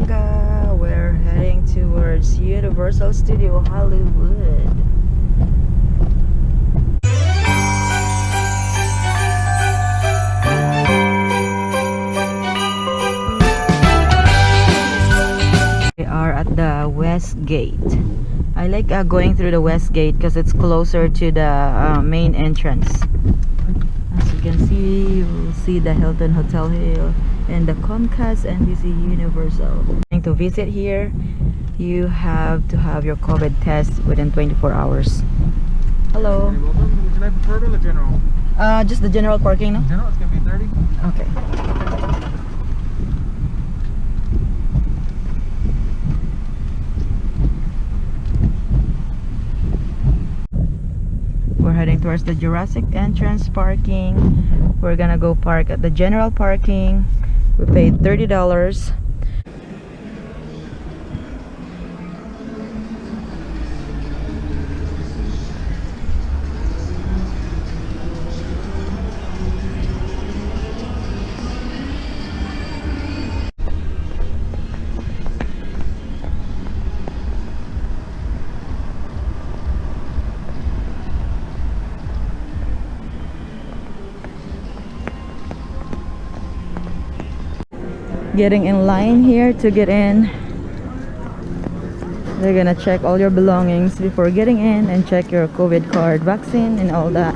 Palanga. We're heading towards Universal Studio Hollywood. We are at the West Gate. I like going through the West Gate because it's closer to the main entrance. As you can see, you will see the Hilton Hotel Hill and the Comcast NBC Universal. To visit here, you have to have your COVID test within 24 hours. Hello. Would you like preferred or general? Just the general parking, no? General, it's gonna be 30. Okay. We're heading towards the Jurassic entrance parking. We're gonna go park at the general parking. We paid $30. Getting in line here to get in. They're gonna check all your belongings before getting in and check your COVID card, vaccine, and all that.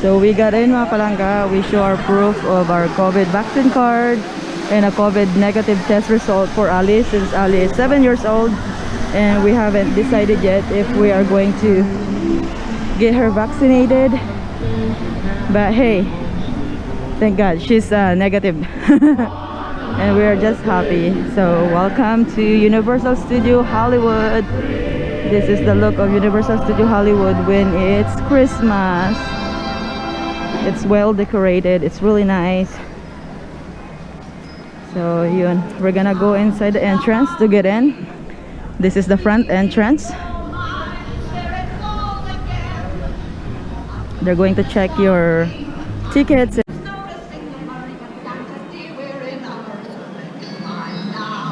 So we got in, mga palangga. We show our proof of our COVID vaccine card and a COVID negative test result for Ali, since Ali is 7 years old, and we haven't decided yet if we are going to get her vaccinated. But hey, thank God she's negative. And we are just happy. So welcome to Universal Studio Hollywood. This is the look of Universal Studio Hollywood when it's Christmas. It's well decorated. It's really nice. So yun, we're gonna go inside the entrance to get in. This is the front entrance. They're going to check your tickets.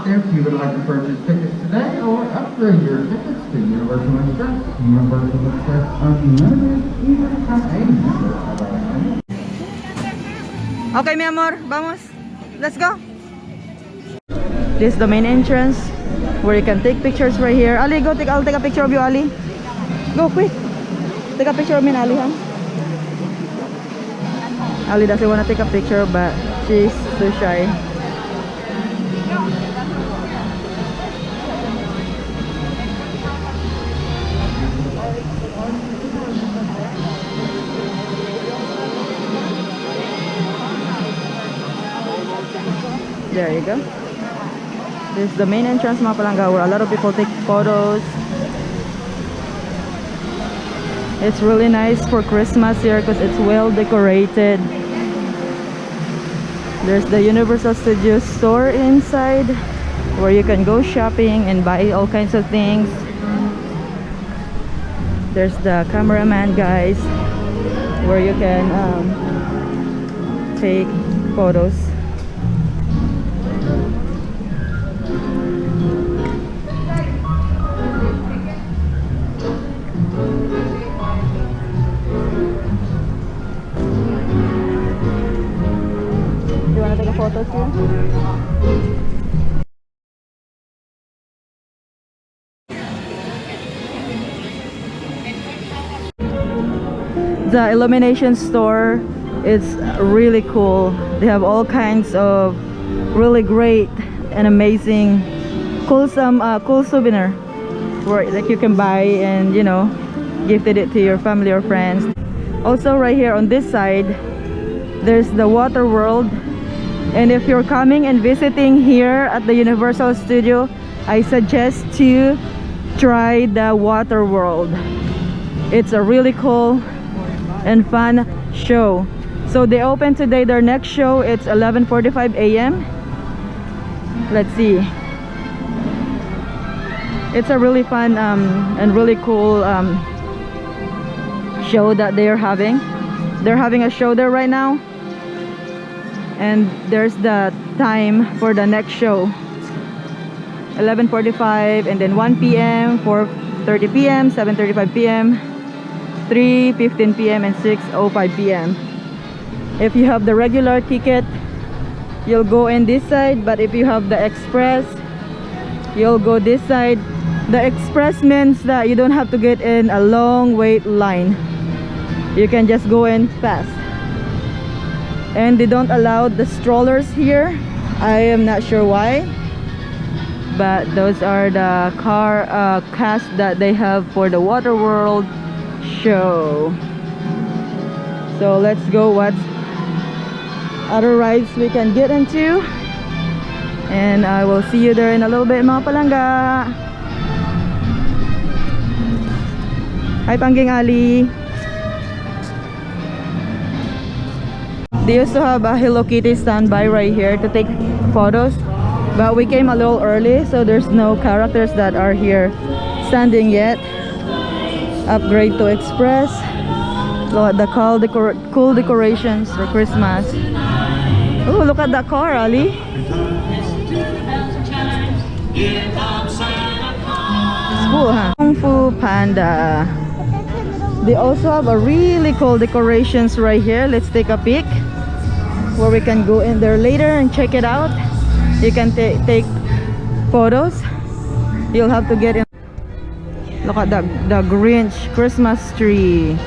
If you would like to purchase tickets today or upgrade your tickets to Universal Express, Universal Express Unlimited, even become a member of our family. Okay, mi amor, vamos. Let's go. This is the main entrance where you can take pictures right here. Ali, go. I'll take a picture of you, Ali. Go, quick. Take a picture of me and Ali, huh? Ali doesn't want to take a picture, but she's too shy. There you go. This is the main entrance, mga palangga, where a lot of people take photos. It's really nice for Christmas here because it's well decorated. There's the Universal Studios store inside where you can go shopping and buy all kinds of things. There's the cameraman guys where you can take photos. Photos here. The illumination store is really cool. They have all kinds of really great and amazing cool souvenir where like you can buy and, you know, gifted it to your family or friends. Also right here on this side there's the WaterWorld. And if you're coming and visiting here at the Universal Studio, I suggest to try the WaterWorld. It's a really cool and fun show. So they open today. Their next show, it's 11:45 a.m. Let's see. It's a really fun and really cool show that they're having. They're having a show there right now. And there's the time for the next show, 11:45, and then 1 p.m, 4:30 p.m, 7:35 p.m, 3:15 p.m, and 6:05 p.m. If you have the regular ticket, you'll go in this side, but if you have the express, you'll go this side. The express means that you don't have to get in a long wait line. You can just go in fast. And they don't allow the strollers here. I am not sure why, but those are the car cast that they have for the WaterWorld show. So let's go what other rides we can get into, and I will see you there in a little bit, mga palangga. Hi Pangging Ali. They used to have a Hello Kitty standby right here to take photos, but we came a little early, so there's no characters that are here standing yet. Upgrade to express. Look at the cool decorations for Christmas. Oh, look at that car, Ali. It's cool, huh? Kung Fu Panda. They also have a really cool decorations right here. Let's take a peek, where we can go in there later and check it out. You can take photos. You'll have to get in. Look at the Grinch Christmas tree.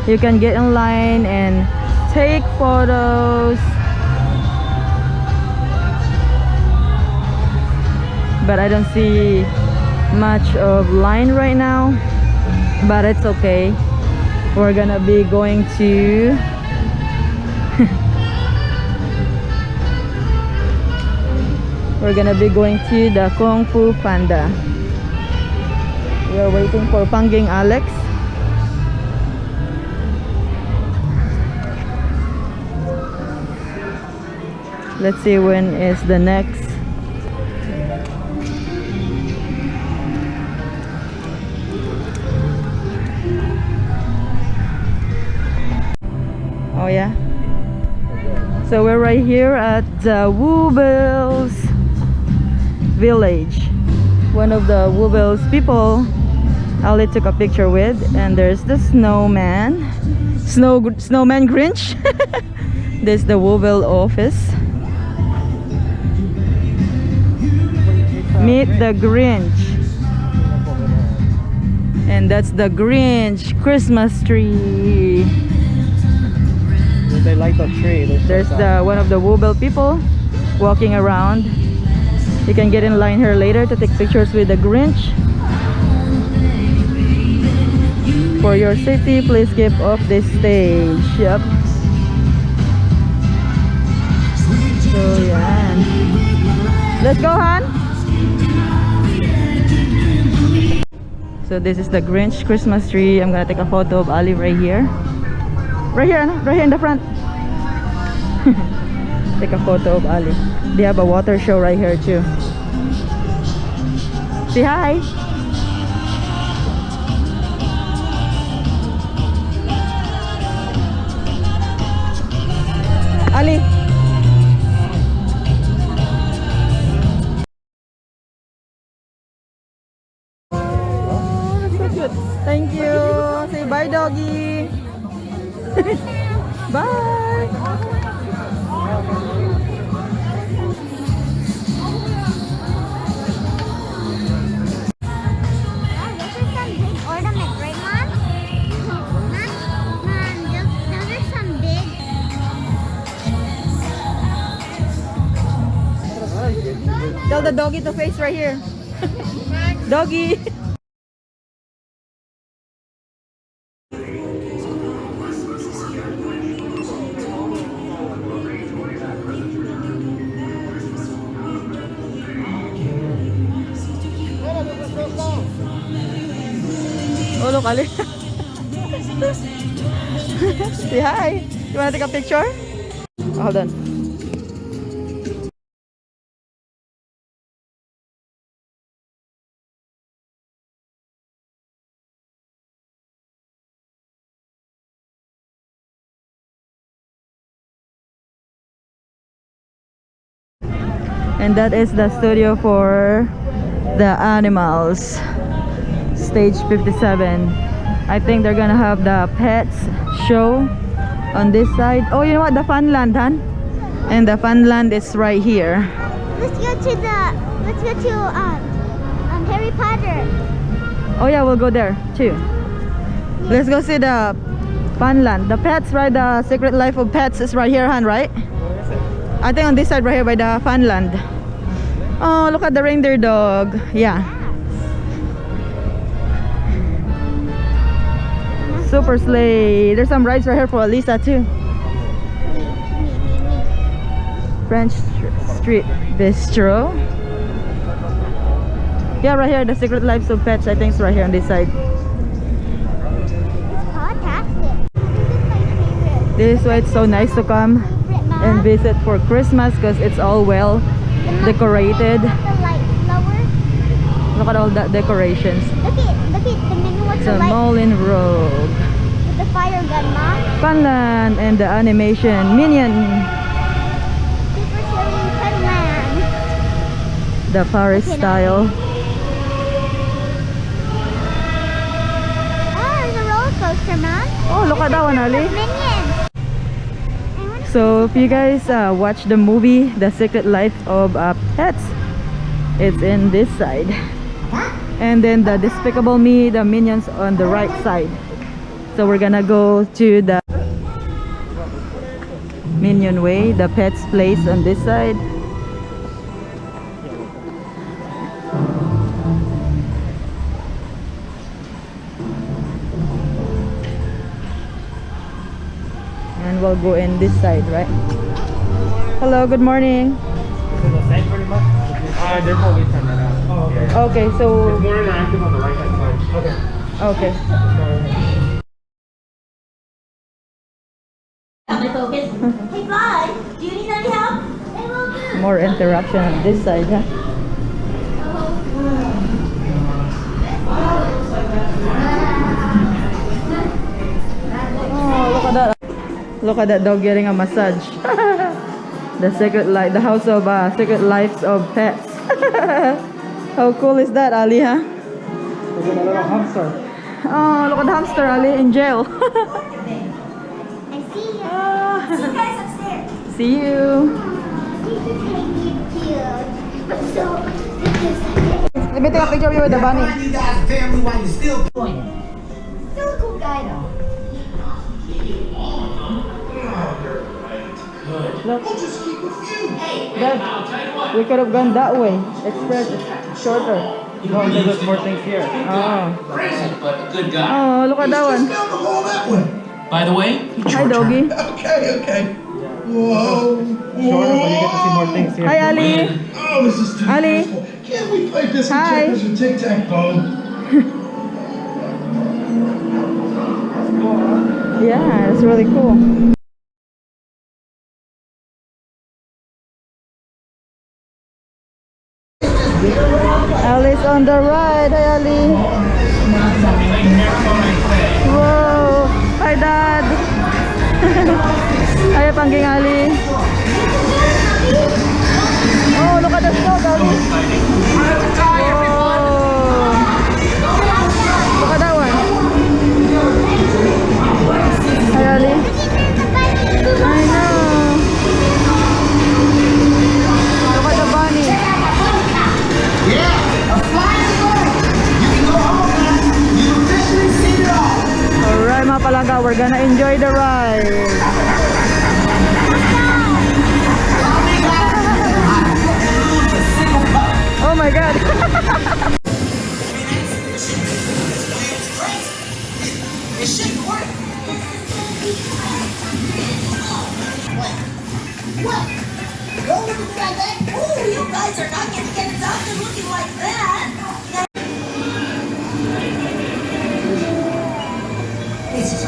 You can get in line and take photos. But I don't see much of line right now, but it's okay. We're gonna be going to we're gonna be going to the Kung Fu Panda. We are waiting for Pangging Alex. Let's see when is the next. Oh yeah. So we're right here at the Whooville's village. One of the Whooville's people Ali took a picture with, and there's the snowman. Snowman Grinch. This is the Whoville office. Meet the Grinch. And that's the Grinch Christmas tree. They like the tree. There's one of the Whoville people walking around. You can get in line here later to take pictures with the Grinch. For your safety, please keep off this stage. Yep. So yeah. Let's go, Han. So this is the Grinch Christmas tree. I'm gonna take a photo of Ali right here. Right here, right here in the front. Take a photo of Ali. They have a water show right here too. Say hi. Ali. Oh, that's so cute. Thank you. Say bye, doggy. Bye. Tell the doggy to face right here. Doggy. Oh, look, Ali. Say hi. You wanna take a picture? Hold on. And that is the studio for the animals. Stage 57. I think they're gonna have the pets show on this side. Oh, you know what? The Funland, huh? And the Funland is right here. Let's go to Harry Potter. Oh yeah, we'll go there too. Let's go see the Funland. The pets, right? The Secret Life of Pets is right here, Han, right? I think on this side right here by the Funland. Oh, look at the reindeer dog. Yeah. Super sleigh. There's some rides right here for Alisa too. French Street Bistro. Yeah, right here, the Secret Lives of Pets. I think it's right here on this side. It's fantastic. This is my favorite. This is why it's so nice to come and visit for Christmas because it's all well decorated. The light lower. Look at all that decorations. Look at the menu. What's The the light? Moulin Rogue, With the fire gun, Mom. Funland, and the animation Minion, Super silly Funland. the Paris style. Oh, there's a roller coaster, Mom. Oh, look at that one, Ali. Minions. So if you guys watch the movie The Secret Life of Pets, it's in this side. And then the Despicable Me, the Minions on the right side. So we're gonna go to the Minion Way, the Pets Place on this side. And we'll go in this side, right? Hello, good morning. They're probably turned that out. Oh, okay. Okay, so It's more interactive on the right hand side. Okay. okay. My focus. Hey, bud. Do you need any help? I will do. More interaction on this side, huh? Oh, look at that. Look at that dog getting a massage. The house of Secret Lives of Pets. How cool is that, Ali, huh? Look at a little hamster. Oh, look at the hamster, Ali, in jail. I see you. Ah, See you guys upstairs. see you. Let me take a picture of you with the bunny. You guys family while you still Still a cool guy though. Look. Dad, we could have gone that way. Express, it's shorter. No, there's more things here. Oh. crazy, but a good guy. Oh, look at that one. Down the hall that way. By the way, Hi, doggy. okay. Whoa. Shorter, but you get to see more things here. Hi, Ali. Oh, this is too Ali. beautiful. Can't we play this Hi. checkers and tic-tac-toe? Yeah, it's really cool. Ali's on the ride. Hi, Ali. Whoa. Hi, Dad. Hi, Pangging Ali. Oh, look at the snow, Ali. Whoa. Look at that one. Hi, Ali. I know. Look at the bunny. Yeah, a flying bird. You can go home now. You officially seen it all. Alright, mga palangga, we're gonna enjoy the ride. Oh my god. It shouldn't work. What? Don't look at me like that. Ooh, you guys are not gonna get adopted looking like that. This is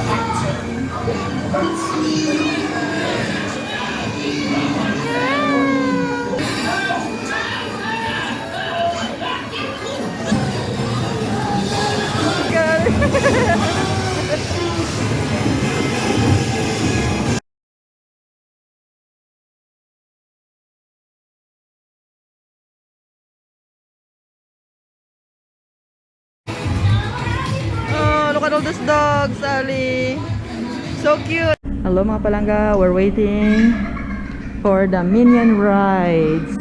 at all those dogs, Ali. So cute. Hello mga palangga, we're waiting for the Minion rides.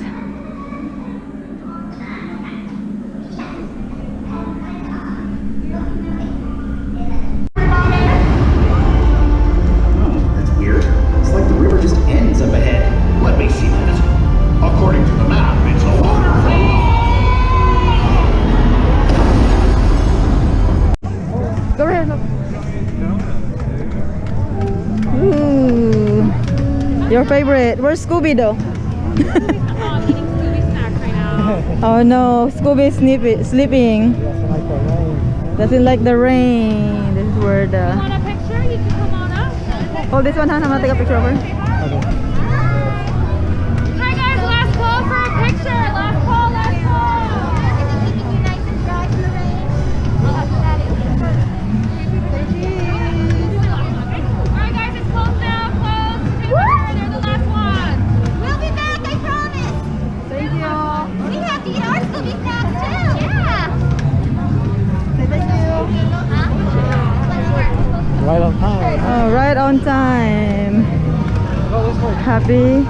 That's weird. It's like the river just ends up ahead. Let me see that. According to the map, it's a waterfall. Go ahead. Look. Ooh, your favorite. Where's Scooby though? Oh no, Scooby is sleeping. Doesn't like the rain. This is where the. Want a picture? You can come on up. Hold this one, huh? I'm gonna take a picture of her. Hi guys, last call for a picture. Last call, last call. Alright guys, it's closed now. Closed. They're the last one. We'll be back, I promise. Thank you. We have to eat our Scooby snacks too. Yeah. Thank you. Right on time. Oh, right on time. Happy.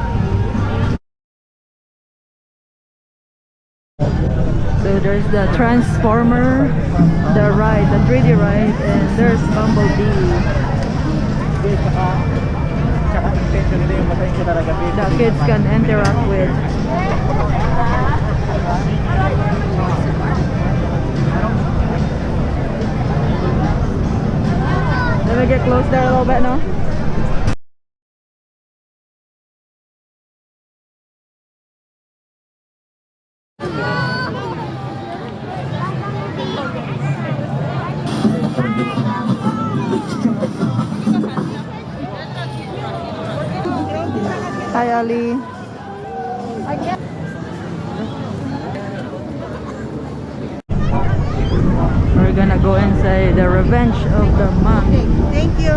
So there's the Transformer, the ride, the 3D ride, and there's Bumblebee. The kids can interact with. Let me get close there a little bit, no? Hi, Ali. We're gonna go inside the Revenge of the Monk. Thank you.